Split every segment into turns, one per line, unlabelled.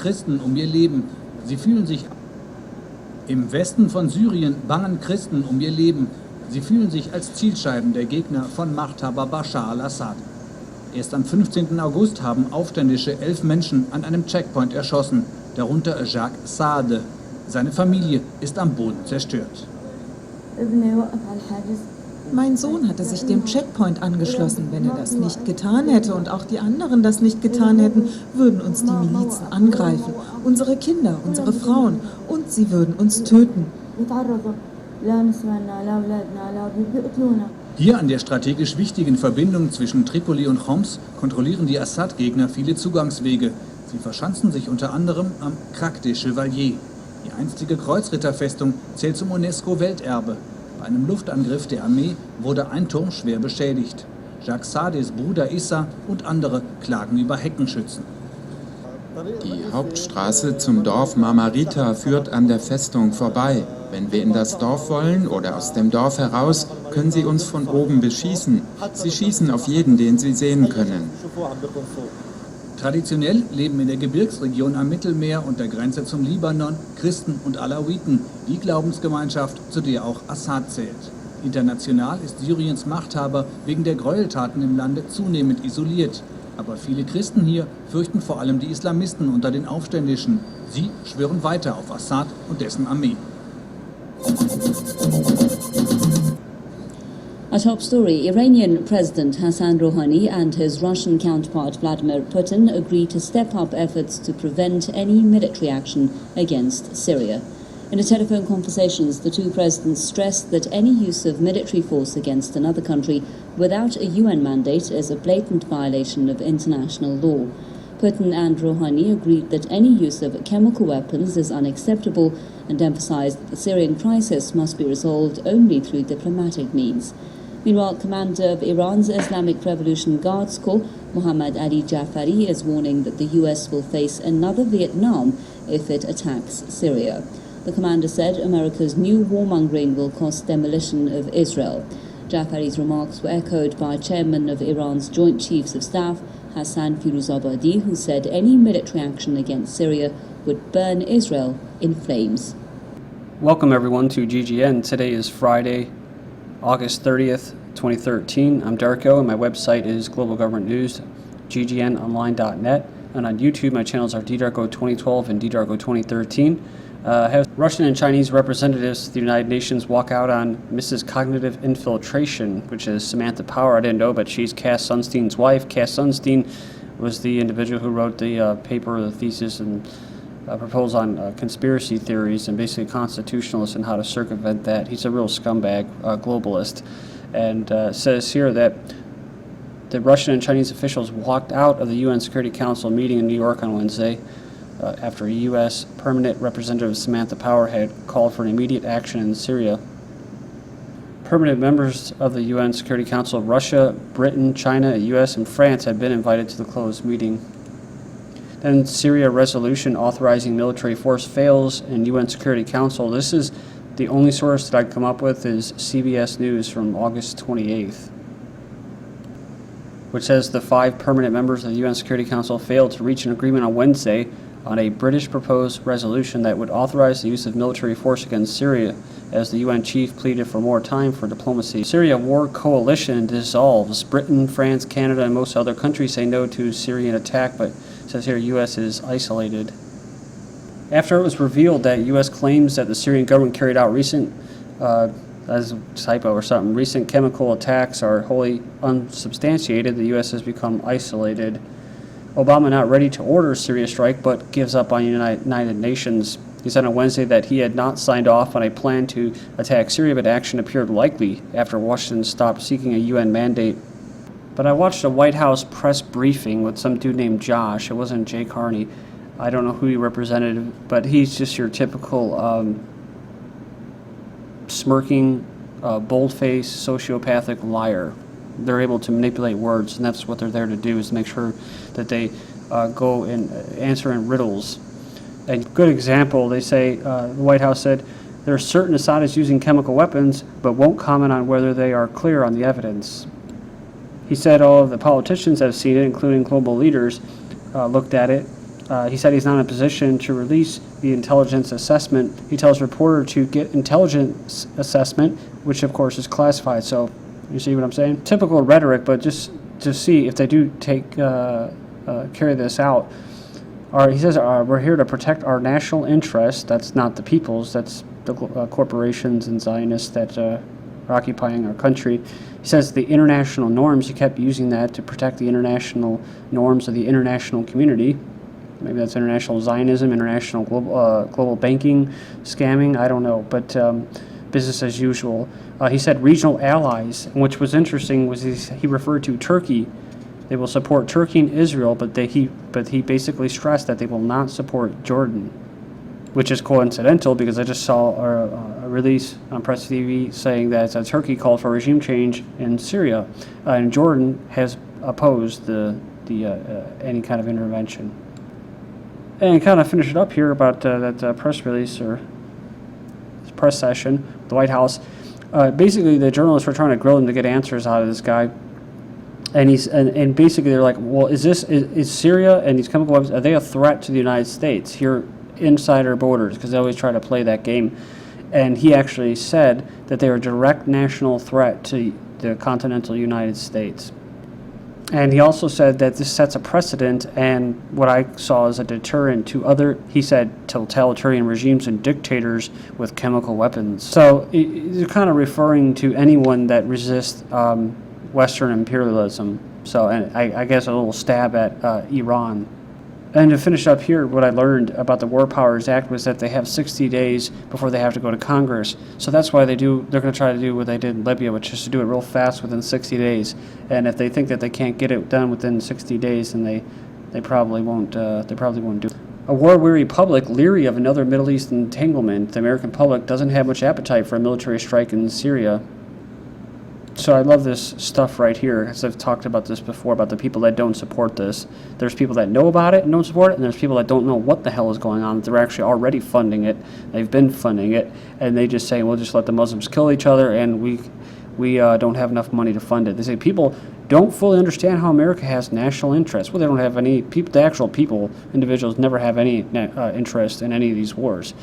Christen um ihr Leben. Sie fühlen sich im Westen von Syrien bangen Christen um ihr Leben. Sie fühlen sich als Zielscheiben der Gegner von Machthaber Bashar al-Assad. Erst am 15. August haben Aufständische 11 Menschen an einem Checkpoint erschossen, darunter Jacques Saade. Seine Familie ist am Boden zerstört.
Mein Sohn hatte sich dem Checkpoint angeschlossen. Wenn er das nicht getan hätte und auch die anderen das nicht getan hätten, würden uns die Milizen angreifen. Unsere Kinder, unsere Frauen, und sie würden uns töten.
Hier an der strategisch wichtigen Verbindung zwischen Tripoli und Homs kontrollieren die Assad-Gegner viele Zugangswege. Sie verschanzen sich unter anderem am Crac des Chevaliers. Die einstige Kreuzritterfestung zählt zum UNESCO-Welterbe. Bei einem Luftangriff der Armee wurde ein Turm schwer beschädigt. Jacques Saades Bruder Issa und andere klagen über Heckenschützen.
Die Hauptstraße zum Dorf Marmarita führt an der Festung vorbei. Wenn wir in das Dorf wollen oder aus dem Dorf heraus, können sie uns von oben beschießen. Sie schießen auf jeden, den sie sehen können.
Traditionell leben in der Gebirgsregion am Mittelmeer und der Grenze zum Libanon Christen und Alawiten, die Glaubensgemeinschaft, zu der auch Assad zählt. International ist Syriens Machthaber wegen der Gräueltaten im Lande zunehmend isoliert. Aber viele Christen hier fürchten vor allem die Islamisten unter den Aufständischen. Sie schwören weiter auf Assad und dessen Armee.
A top story, Iranian President Hassan Rouhani and his Russian counterpart Vladimir Putin agreed to step up efforts to prevent any military action against Syria. In a telephone conversations, the two presidents stressed that any use of military force against another country without a UN mandate is a blatant violation of international law. Putin and Rouhani agreed that any use of chemical weapons is unacceptable and emphasized that the Syrian crisis must be resolved only through diplomatic means. Meanwhile, commander of Iran's Islamic Revolution Guards Corps, Mohammad Ali Jafari, is warning that the US will face another Vietnam if it attacks Syria. The commander said America's new warmongering will cost demolition of Israel. Jafari's remarks were echoed by chairman of Iran's Joint Chiefs of Staff, Hassan Firuzabadi, who said any military action against Syria would burn Israel in flames.
Welcome everyone to GGN. Today is Friday, August 30th, 2013. I'm Darko and my website is Global Government News, ggnonline.net. And on YouTube, my channels are ddarko2012 and ddarko2013. Have Russian and Chinese representatives to the United Nations walk out on Mrs. Cognitive Infiltration, which is Samantha Power. I didn't know, but she's Cass Sunstein's wife. Cass Sunstein was the individual who wrote the paper, the thesis, and proposal on conspiracy theories and basically constitutionalists and how to circumvent that. He's a real scumbag, globalist, and says here that the Russian and Chinese officials walked out of the UN Security Council meeting in New York on Wednesday after a U.S. permanent representative Samantha Power had called for an immediate action in Syria. Permanent members of the UN Security Council of Russia, Britain, China, U.S., and France had been invited to the closed meeting. Then Syria resolution authorizing military force fails in UN Security Council. This is the only source that I'd come up with is CBS News from August 28th, which says the 5 permanent members of the UN Security Council failed to reach an agreement on Wednesday on a British proposed resolution that would authorize the use of military force against Syria, as the UN chief pleaded for more time for diplomacy. Syria war coalition dissolves. Britain, France, Canada, and most other countries say no to Syrian attack, but it says here U.S. is isolated. After it was revealed that U.S. claims that the Syrian government carried out recent, as a typo or something, recent chemical attacks are wholly unsubstantiated, the U.S. has become isolated. Obama not ready to order a Syria strike, but gives up on United Nations. He said on Wednesday that he had not signed off on a plan to attack Syria, but action appeared likely after Washington stopped seeking a UN mandate. But I watched a White House press briefing with some dude named Josh. It wasn't Jay Carney. I don't know who he represented, but he's just your typical smirking, bold-faced, sociopathic liar. They're able to manipulate words, and that's what they're there to do, is to make sure that they go and answer in riddles. A good example, they say, the White House said, there are certain Assad is using chemical weapons, but won't comment on whether they are clear on the evidence. He said all of the politicians have seen it, including global leaders, looked at it, He said he's not in a position to release the intelligence assessment. He tells reporter to get intelligence assessment, which of course is classified. So you see what I'm saying? Typical rhetoric, but just to see if they do carry this out. He says, we're here to protect our national interests. That's not the people's. That's the corporations and Zionists that are occupying our country. He says the international norms, he kept using that to protect the international norms of the international community. Maybe that's international Zionism, international global banking, scamming, I don't know, but business as usual. He said regional allies, which was interesting, was he referred to Turkey. They will support Turkey and Israel, but he basically stressed that they will not support Jordan, which is coincidental because I just saw a release on Press TV saying that Turkey called for regime change in Syria, and Jordan has opposed any kind of intervention. And kind of finish it up here about that press release or press session, the White House. Basically, the journalists were trying to grill him to get answers out of this guy. And basically they're like, well, is Syria and these chemical weapons, are they a threat to the United States here inside our borders? Because they always try to play that game. And he actually said that they are a direct national threat to the continental United States. And he also said that this sets a precedent and what I saw as a deterrent to other, he said, totalitarian regimes and dictators with chemical weapons. So they're kind of referring to anyone that resists Western imperialism. So, and I guess a little stab at Iran. And to finish up here, what I learned about the War Powers Act was that they have 60 days before they have to go to Congress. So that's why they're going to try to do what they did in Libya, which is to do it real fast within 60 days. And if they think that they can't get it done within 60 days, then they probably won't do it. A war-weary public leery of another Middle East entanglement. The American public doesn't have much appetite for a military strike in Syria. So I love this stuff right here, as I've talked about this before, about the people that don't support this. There's people that know about it and don't support it, and there's people that don't know what the hell is going on. They're actually already funding it. They've been funding it, and they just say, we'll just let the Muslims kill each other, and we don't have enough money to fund it. They say people don't fully understand how America has national interests. Well, they don't have any, the actual people, individuals, never have any interest in any of these wars.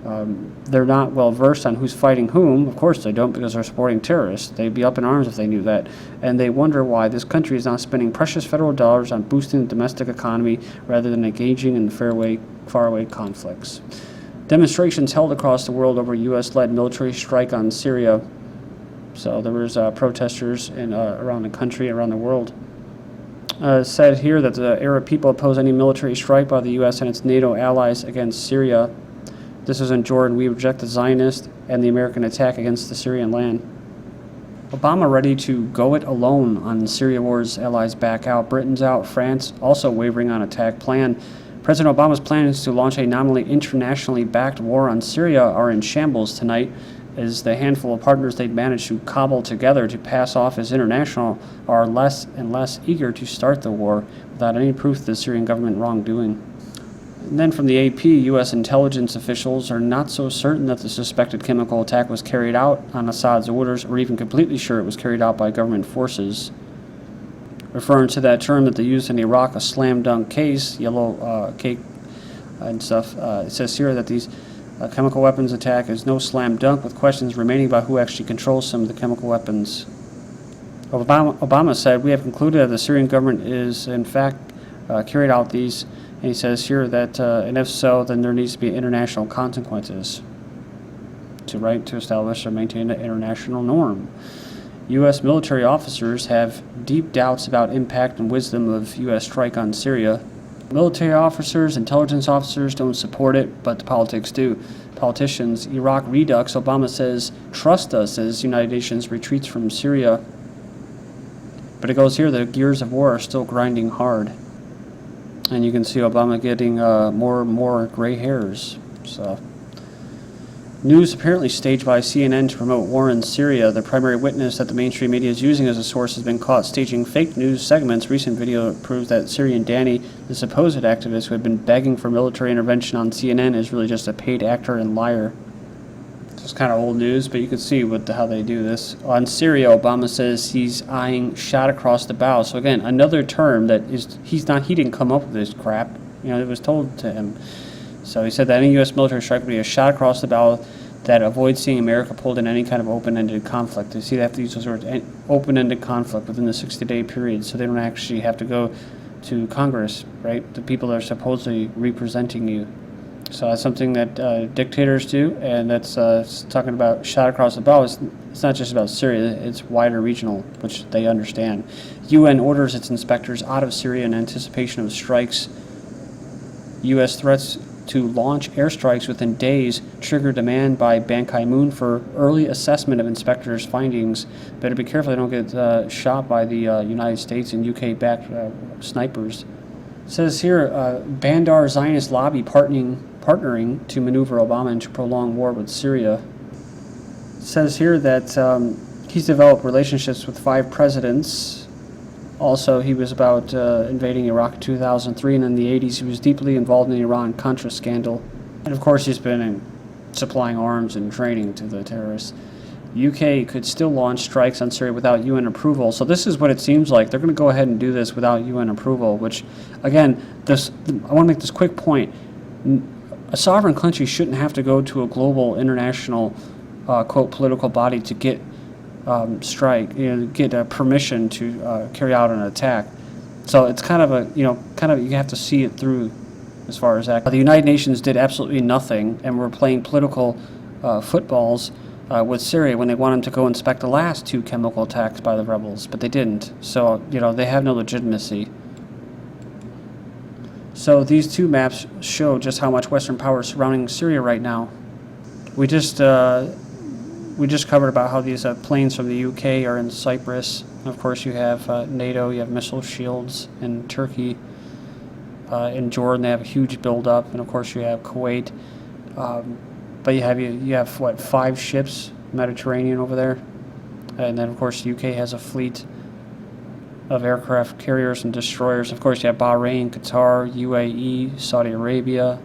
They're not well versed on who's fighting whom. Of course they don't, because they're supporting terrorists. They'd be up in arms if they knew that. And they wonder why this country is not spending precious federal dollars on boosting the domestic economy rather than engaging in faraway conflicts. Demonstrations held across the world over U.S.-led military strike on Syria. So there was protesters around the country, around the world. Said here that the Arab people oppose any military strike by the U.S. and its NATO allies against Syria. This is in Jordan. We reject the Zionist and the American attack against the Syrian land. Obama ready to go it alone on Syria war's allies back out. Britain's out. France also wavering on attack plan. President Obama's plans to launch a nominally internationally backed war on Syria are in shambles tonight, as the handful of partners they'd managed to cobble together to pass off as international are less and less eager to start the war without any proof of the Syrian government wrongdoing. And then from the AP, U.S. intelligence officials are not so certain that the suspected chemical attack was carried out on Assad's orders, or even completely sure it was carried out by government forces. Referring to that term that they used in Iraq, a slam dunk case, yellow cake and stuff, it says here that these chemical weapons attack is no slam dunk, with questions remaining about who actually controls some of the chemical weapons. Obama said, we have concluded that the Syrian government is in fact carried out these. And he says here that, and if so, then there needs to be international consequences to establish or maintain an international norm. U.S. military officers have deep doubts about impact and wisdom of U.S. strike on Syria. Military officers, intelligence officers don't support it, but the politics do. Politicians, Iraq redux, Obama says, trust us as United Nations retreats from Syria. But it goes here, the gears of war are still grinding hard. And you can see Obama getting more and more gray hairs. So, news apparently staged by CNN to promote war in Syria. The primary witness that the mainstream media is using as a source has been caught staging fake news segments. Recent video proves that Syrian Danny, the supposed activist who had been begging for military intervention on CNN, is really just a paid actor and liar. It's kind of old news, but you can see how they do this. On Syria, Obama says he's eyeing shot across the bow. So again, another term that he didn't come up with this crap. It was told to him. So he said that any U.S. military strike would be a shot across the bow that avoids seeing America pulled in any kind of open-ended conflict. You see, they have to use those words, open-ended conflict within the 60-day period, so they don't actually have to go to Congress, right? The people that are supposedly representing you. So that's something that dictators do, and that's talking about shot across the bow. It's not just about Syria, it's wider regional, which they understand. UN orders its inspectors out of Syria in anticipation of strikes. U.S. threats to launch airstrikes within days trigger demand by Ban Ki-moon for early assessment of inspectors' findings. Better be careful they don't get shot by the United States and UK-backed snipers. It says here, Bandar Zionist lobby partnering to maneuver Obama into prolonged war with Syria. It says here that he's developed relationships with 5 presidents. Also, he was about invading Iraq in 2003, and in the 80s he was deeply involved in the Iran-Contra scandal. And of course he's been supplying arms and training to the terrorists. The UK could still launch strikes on Syria without UN approval. So this is what it seems like. They're going to go ahead and do this without UN approval, which, again, I want to make this quick point. A sovereign country shouldn't have to go to a global international, quote, political body to get get permission to carry out an attack. So it's kind of you have to see it through as far as that. The United Nations did absolutely nothing and were playing political footballs with Syria when they wanted them to go inspect the last 2 chemical attacks by the rebels, but they didn't. So, they have no legitimacy. So these 2 maps show just how much Western power is surrounding Syria right now. We just covered about how these planes from the UK are in Cyprus. Of course, you have NATO, you have missile shields in Turkey. In Jordan, they have a huge buildup, and of course, you have Kuwait. But you have what, 5 ships, Mediterranean over there, and then of course, the UK has a fleet of aircraft carriers and destroyers. Of course, you have Bahrain, Qatar, UAE, Saudi Arabia.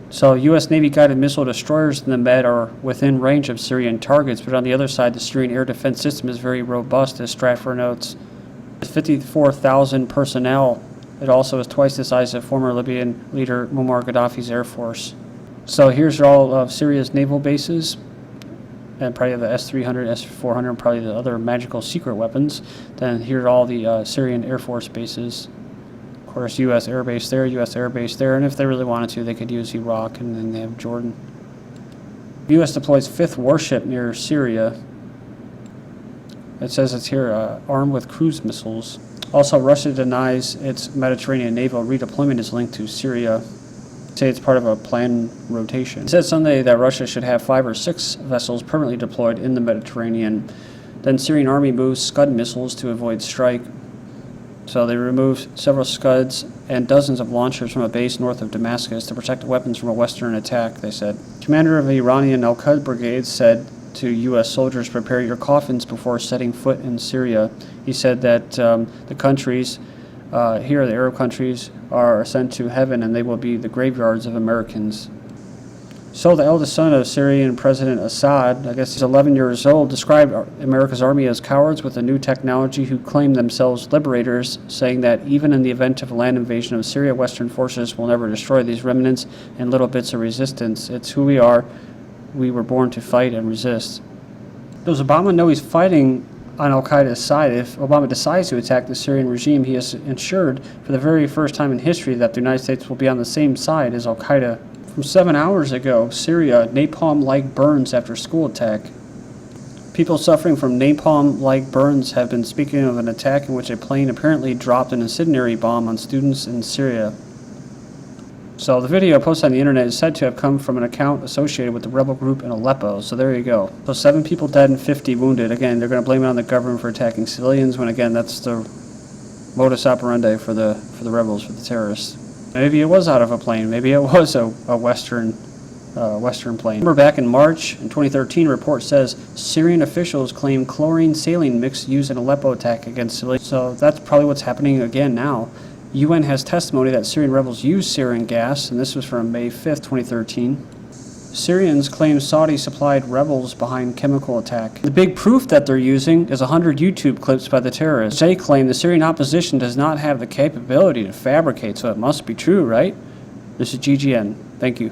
So U.S. Navy-guided missile destroyers in the Med are within range of Syrian targets, but on the other side, the Syrian air defense system is very robust, as Stratfor notes. With 54,000 personnel, it also is twice the size of former Libyan leader Muammar Gaddafi's air force. So here's all of Syria's naval bases, and probably the S-300, S-400, and probably the other magical secret weapons. Then here are all the Syrian Air Force bases. Of course, U.S. Air Base there, U.S. Air Base there, and if they really wanted to, they could use Iraq, and then they have Jordan. The U.S. deploys 5th warship near Syria. It says it's here, armed with cruise missiles. Also, Russia denies its Mediterranean naval redeployment is linked to Syria. Say it's part of a planned rotation. It said Sunday that Russia should have 5 or 6 vessels permanently deployed in the Mediterranean. Then Syrian army moves Scud missiles to avoid strike. So they removed several Scuds and dozens of launchers from a base north of Damascus to protect weapons from a Western attack, they said. Commander of the Iranian Al-Qud brigade said to U.S. soldiers, prepare your coffins before setting foot in Syria. He said that the countries, here the Arab countries, are sent to heaven and they will be the graveyards of Americans. So the eldest son of Syrian President Assad, I guess he's 11 years old, described America's army as cowards with a new technology who claim themselves liberators, saying that even in the event of a land invasion of Syria, Western forces will never destroy these remnants and little bits of resistance. It's who we are. We were born to fight and resist. Does Obama know he's fighting on al-Qaeda's side? If Obama decides to attack the Syrian regime, he has ensured for the very first time in history that the United States will be on the same side as al-Qaeda. From 7 hours ago, Syria, napalm-like burns after school attack. People suffering from napalm-like burns have been speaking of an attack in which a plane apparently dropped an incendiary bomb on students in Syria. So the video posted on the internet is said to have come from an account associated with the rebel group in Aleppo. So there you go. So 7 people dead and 50 wounded. Again, they're going to blame it on the government for attacking civilians, when again that's the modus operandi for the rebels, for the terrorists. Maybe it was out of a plane. Maybe it was a Western plane. Remember back in March in 2013, a report says Syrian officials claim chlorine saline mix used in Aleppo attack against civilians. So that's probably what's happening again now. UN has testimony that Syrian rebels used sarin gas, and this was from May 5th, 2013. Syrians claim Saudi supplied rebels behind chemical attack. The big proof that they're using is 100 YouTube clips by the terrorists. They claim the Syrian opposition does not have the capability to fabricate, so it must be true, right? This is GGN. Thank you.